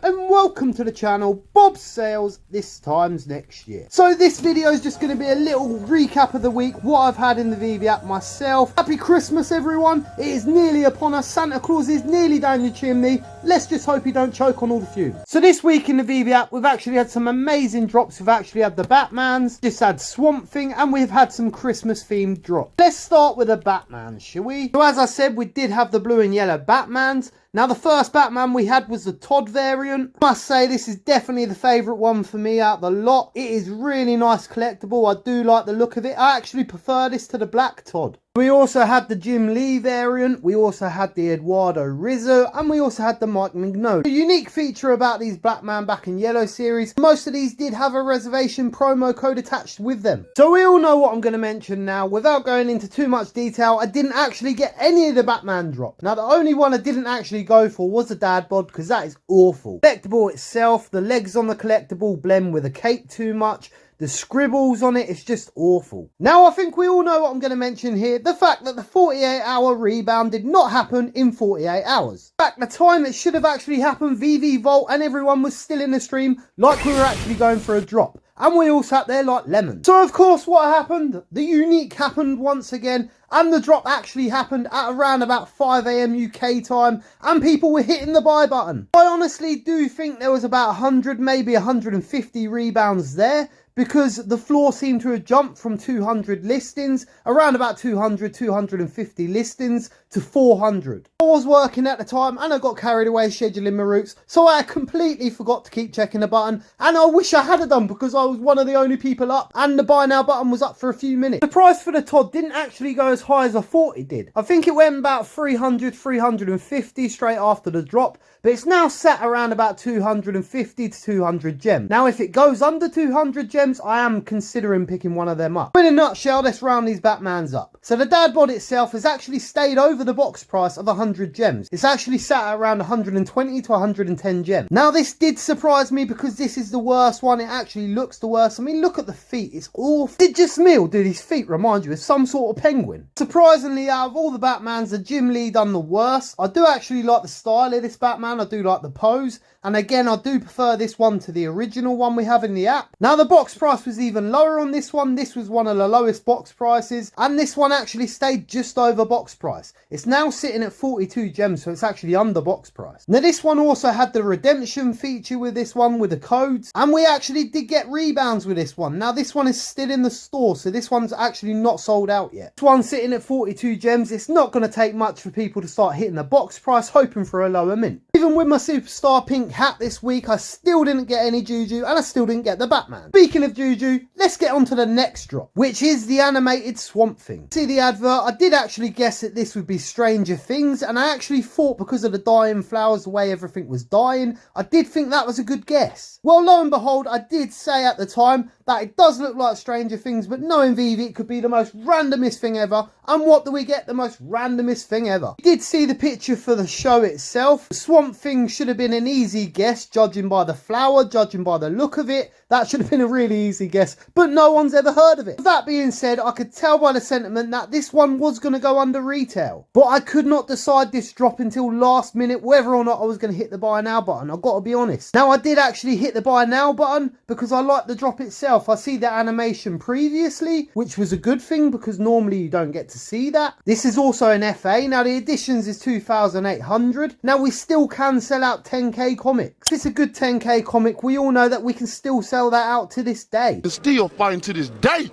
and welcome to the channel Bob Sales this times next year. So this video is just going to be a little recap of the week, what I've had in the VeVe app myself. Happy Christmas everyone, it is nearly upon us, Santa Claus is nearly down your chimney. Let's just hope you don't choke on all the fumes. So this week in the VeVe app we've actually had some amazing drops. We've actually had the Batmans, just had Swamp Thing, and we've had some Christmas themed drops. Let's start with the Batman, shall we? So as I said, we did have the blue and yellow Batmans. Now the first Batman we had was the Todd variant. I must say this is definitely the favourite one for me out of the lot. It is really nice collectible. I do like the look of it. I actually prefer this to the black Todd. We also had the Jim Lee variant, we also had the Eduardo Rizzo, and we also had the Mike Mignola. The unique feature about these Batman Black and Yellow series, most of these did have a reservation promo code attached with them. So we all know what I'm going to mention now. Without going into too much detail, I didn't actually get any of the Batman drop. Now the only one I didn't actually go for was the dad bod, because that is awful. Collectible itself, the legs on the collectible blend with the cape too much. The scribbles on it is just awful. Now I think we all know what I'm going to mention here. The fact that the 48-hour rebound did not happen in 48 hours. In fact, the time it should have actually happened, vevevault and everyone was still in the stream like we were actually going for a drop. And we all sat there like lemons. So of course what happened? The unique happened once again. And the drop actually happened at around about 5 AM UK time. And people were hitting the buy button. I honestly do think there was about 100, maybe 150 rebounds there. Because the floor seemed to have jumped from 200 listings, around about 200, 250 listings to 400. I was working at the time and I got carried away scheduling my routes, so I completely forgot to keep checking the button, and I wish I had done because I was one of the only people up and the buy now button was up for a few minutes. The price for the Todd didn't actually go as high as I thought it did. I think it went about 300, 350 straight after the drop, but it's now sat around about 250 to 200 gems. Now if it goes under 200 gems, I am considering picking one of them up. In a nutshell, let's round these Batmans up. So the dad bod itself has actually stayed over the box price of 100 gems. It's actually sat at around 120 to 110 gems. Now this did surprise me because this is the worst one. It actually looks the worst. I mean, look at the feet. It's awful. Did just me, or do these feet remind you of some sort of penguin? Surprisingly, out of all the Batmans, the Jim Lee done the worst. I do actually like the style of this Batman. I do like the pose. And again, I do prefer this one to the original one we have in the app. Now the box price was even lower on this one. This was one of the lowest box prices. And this one actually stayed just over box price. It's now sitting at 42 gems, so it's actually under box price. Now this one also had the redemption feature with this one with the codes. And we actually did get rebounds with this one. Now this one is still in the store, so this one's actually not sold out yet. This one's sitting at 42 gems. It's not going to take much for people to start hitting the box price, hoping for a lower mint. Even with my superstar pink hat this week, I still didn't get any Juju and I still didn't get the Batman. Speaking of Juju, let's get on to the next drop, which is the animated Swamp Thing. See the advert? I did actually guess that this would be Stranger Things, and I actually thought because of the dying flowers, the way everything was dying, I did think that was a good guess. Well, lo and behold, I did say at the time that it does look like Stranger Things, but knowing VeVe, it could be the most randomest thing ever. And what do we get? The most randomest thing ever. We did see the picture for the show itself. The Swamp Thing should have been an easy guess, judging by the flower, judging by the look of it. That should have been a really easy guess, but no one's ever heard of it. With that being said, I could tell by the sentiment that this one was going to go under retail. But I could not decide this drop until last minute whether or not I was going to hit the buy now button. I've got to be honest. Now I did actually hit the buy now button because I like the drop itself. I see the animation previously, which was a good thing because normally you don't get to see that. This is also an FA. Now the editions is 2,800. Now we still can sell out 10k comics. If it's a good 10k comic, we all know that we can still sell that out to this day. It's still fighting to this day.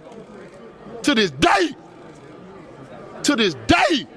To this day. To this day.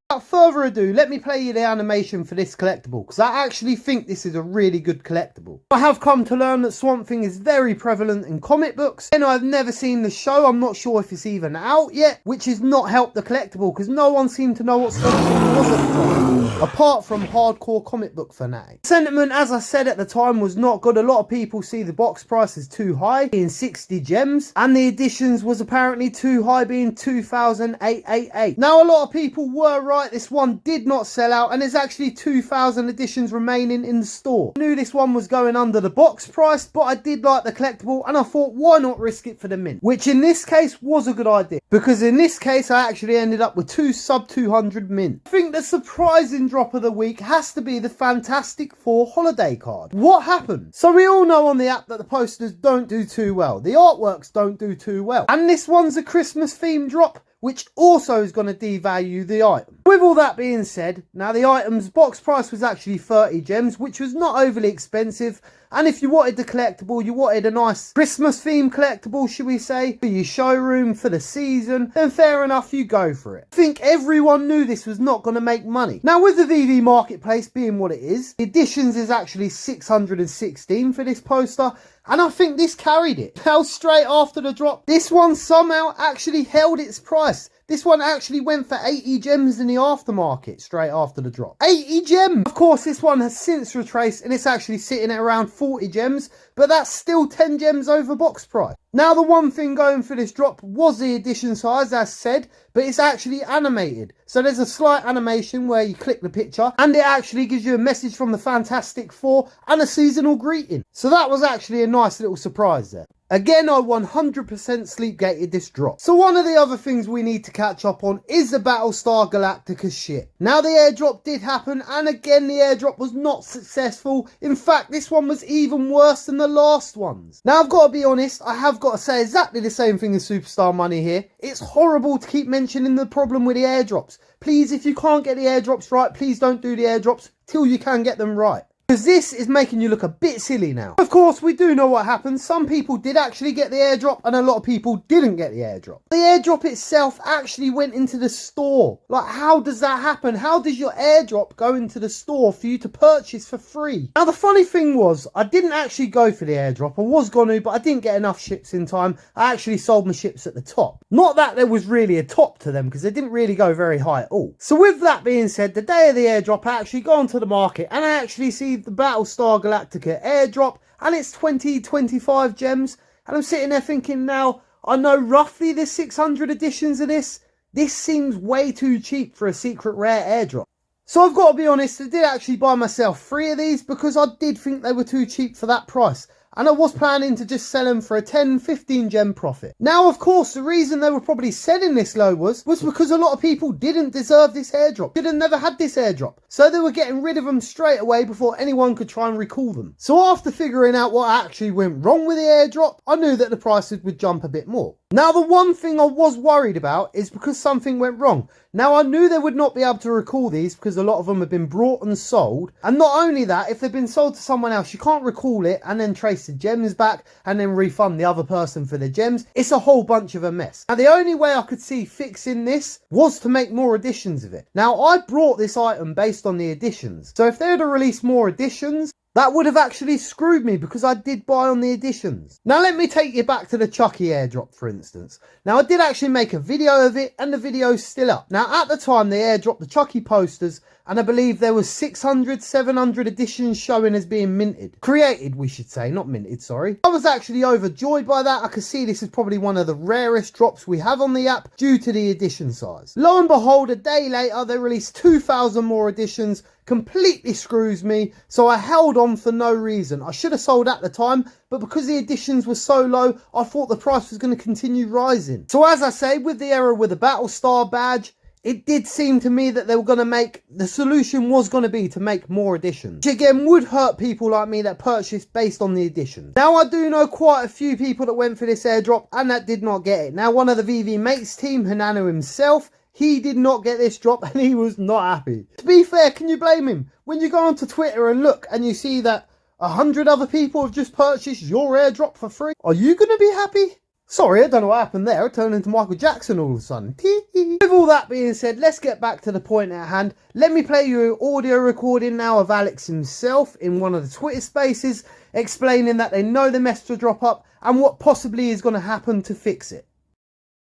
Without further ado, let me play you the animation for this collectible, because I actually think this is a really good collectible. I have come to learn that Swamp Thing is very prevalent in comic books, and I've never seen the show. I'm not sure if it's even out yet, which has not helped the collectible, because no one seemed to know what Swamp Thing was at the time, apart from hardcore comic book fanatics. Sentiment, as I said at the time, was not good. A lot of people see the box price as too high, being 60 gems, and the editions was apparently too high, being 2,888. Now, a lot of people were right right, this one did not sell out, and there's actually 2,000 editions remaining in the store. I knew this one was going under the box price, but I did like the collectible, and I thought, why not risk it for the mint? Which in this case was a good idea, because in this case I actually ended up with 2 sub 200 mint. I think the surprising drop of the week has to be the Fantastic Four holiday card. What happened? So we all know on the app that the posters don't do too well, the artworks don't do too well, and this one's a Christmas themed drop, which also is going to devalue the item. With all that being said, now the item's box price was actually 30 gems, which was not overly expensive. And if you wanted the collectible, you wanted a nice Christmas themed collectible, should we say, for your showroom, for the season, then fair enough, you go for it. I think everyone knew this was not going to make money. Now with the VeVe marketplace being what it is, the editions is actually 616 for this poster, and I think this carried it. Now straight after the drop, this one somehow actually held its price. This one actually went for 80 gems in the aftermarket straight after the drop. 80 gems! Of course, this one has since retraced and it's actually sitting at around 40 gems, but that's still 10 gems over box price. Now, the one thing going for this drop was the edition size, as said, but it's actually animated. So there's a slight animation where you click the picture and it actually gives you a message from the Fantastic Four and a seasonal greeting. So that was actually a nice little surprise there. Again, I 100% sleep gated this drop. So one of the other things we need to catch up on is the Battlestar Galactica shit. Now the airdrop did happen, and again the airdrop was not successful. In fact, this one was even worse than the last ones. Now I've got to be honest, I have got to say exactly the same thing as Superstar Money here. It's horrible to keep mentioning the problem with the airdrops. Please, if you can't get the airdrops right, please don't do the airdrops till you can get them right, because this is making you look a bit silly now. Of course, we do know what happened. Some people did actually get the airdrop and a lot of people didn't get the airdrop. The airdrop itself actually went into the store. Like, how does that happen? How does your airdrop go into the store for you to purchase for free? Now, the funny thing was, I didn't actually go for the airdrop. I was going to, but I didn't get enough ships in time. I actually sold my ships at the top. Not that there was really a top to them, because they didn't really go very high at all. So with that being said, the day of the airdrop, I actually go onto the market and I actually see the Battlestar Galactica airdrop, and it's 25 gems, and I'm sitting there thinking, now I know roughly there's 600 editions of this seems way too cheap for a secret rare airdrop. So I've got to be honest, I did actually buy myself 3 of these because I did think they were too cheap for that price. And I was planning to just sell them for a 10-15 gem profit. Now, of course, the reason they were probably selling this low was because a lot of people didn't deserve this airdrop. Should have never had this airdrop. So they were getting rid of them straight away before anyone could try and recall them. So after figuring out what actually went wrong with the airdrop, I knew that the prices would jump a bit more. Now, the one thing I was worried about is because something went wrong. Now, I knew they would not be able to recall these because a lot of them have been brought and sold. And not only that, if they've been sold to someone else, you can't recall it and then trace the gems back and then refund the other person for the gems. It's a whole bunch of a mess. Now, the only way I could see fixing this was to make more editions of it. Now, I brought this item based on the editions. So if they had released more editions, that would have actually screwed me because I did buy on the editions. Now let me take you back to the Chucky airdrop, for instance. Now I did actually make a video of it and the video's still up. Now at the time they airdropped the Chucky posters, and I believe there was 600, 700 editions showing as being minted. Created, we should say, not minted, sorry. I was actually overjoyed by that. I could see this is probably one of the rarest drops we have on the app due to the edition size. Lo and behold, a day later they released 2,000 more editions. Completely screws me, so I held on for no reason. I should have sold at the time, but because the editions were so low, I thought the price was going to continue rising. So as I say, with the error with the Battlestar badge, it did seem to me that they were going to make, the solution was going to be to make more editions, which again would hurt people like me that purchased based on the editions. Now I do know quite a few people that went for this airdrop and that did not get it. Now one of the VeVe mates team, Hanano himself, he did not get this drop and he was not happy. To be fair, can you blame him? When you go onto Twitter and look and you see that 100 other people have just purchased your airdrop for free, are you going to be happy? Sorry, I don't know what happened there. I turned into Michael Jackson all of a sudden. With all that being said, let's get back to the point at hand. Let me play you an audio recording now of Alex himself in one of the Twitter spaces explaining that they know the mess to drop up and what possibly is going to happen to fix it.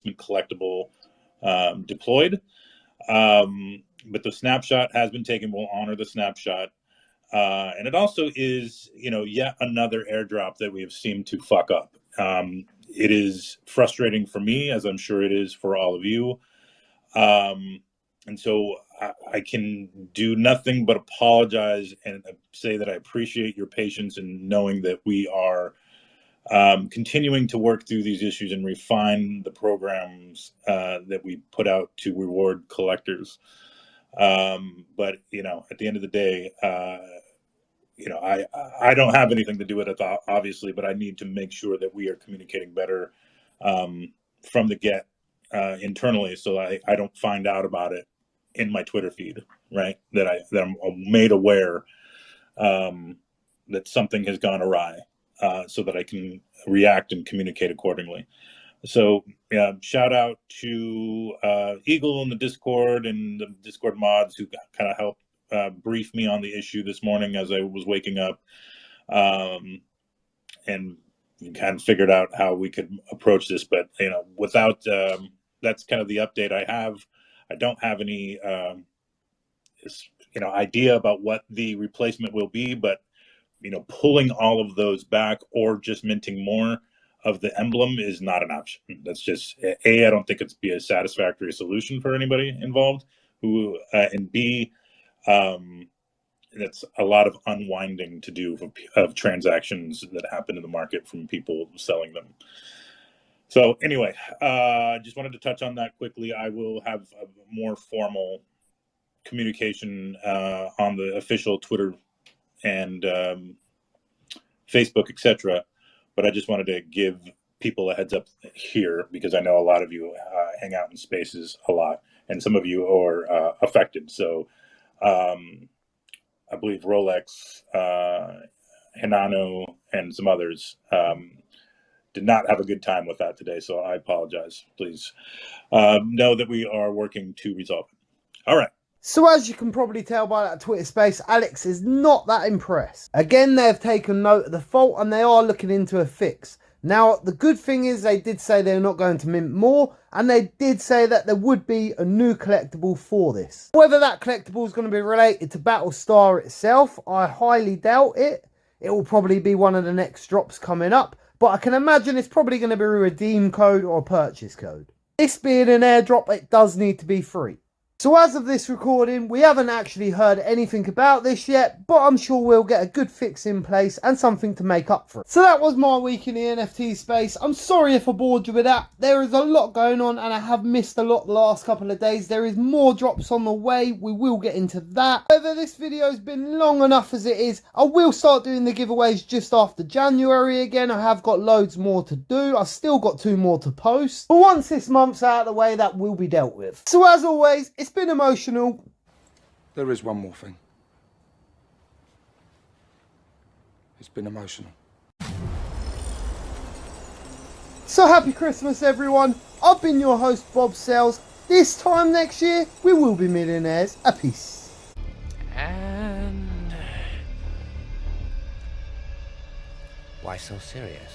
Collectible deployed, but the snapshot has been taken. We'll honor the snapshot, and it also is, yet another airdrop that we have seemed to fuck up. It is frustrating for me, as I'm sure it is for all of you, and so I can do nothing but apologize and say that I appreciate your patience in knowing that we are continuing to work through these issues and refine the programs that we put out to reward collectors. But you know, at the end of the day, you know, I don't have anything to do with it, obviously, but I need to make sure that we are communicating better from the get internally, so I don't find out about it in my Twitter feed, right? That I'm made aware that something has gone awry, so that I can react and communicate accordingly. So shout out to Eagle in the Discord and the Discord mods who kind of helped brief me on the issue this morning as I was waking up, and kind of figured out how we could approach this. But you know, without that's kind of the update I have. I don't have any idea about what the replacement will be, but you know, pulling all of those back or just minting more of the emblem is not an option. That's just I don't think it's be a satisfactory solution for anybody involved. And B, that's a lot of unwinding to do of transactions that happen in the market from people selling them. So anyway, just wanted to touch on that quickly. I will have a more formal communication on the official Twitter and Facebook, etc. But I just wanted to give people a heads up here because I know a lot of you hang out in spaces a lot, and some of you are affected. So I believe Rolex, Hinano, and some others did not have a good time with that today. So I apologize. Please know that we are working to resolve it. All right. So as you can probably tell by that Twitter space, Alex is not that impressed. Again, they've taken note of the fault and they are looking into a fix. Now, the good thing is they did say they're not going to mint more, and they did say that there would be a new collectible for this. Whether that collectible is going to be related to Battlestar itself, I highly doubt it. It will probably be one of the next drops coming up, but I can imagine it's probably going to be a redeem code or a purchase code. This being an airdrop, it does need to be free. So as of this recording, we haven't actually heard anything about this yet, but I'm sure we'll get a good fix in place and something to make up for it. So that was my week in the NFT space. I'm sorry if I bored you with that. There is a lot going on and I have missed a lot the last couple of days. There is more drops on the way. We will get into that. However, this video has been long enough as it is. I will start doing the giveaways just after January again. I have got loads more to do. I've still got 2 more to post. But once this month's out of the way, that will be dealt with. So as always, it's been emotional. There is one more thing. It's been emotional. So happy Christmas, everyone. I've been your host, bobsales. This time next year, we will be millionaires. A peace. And why so serious?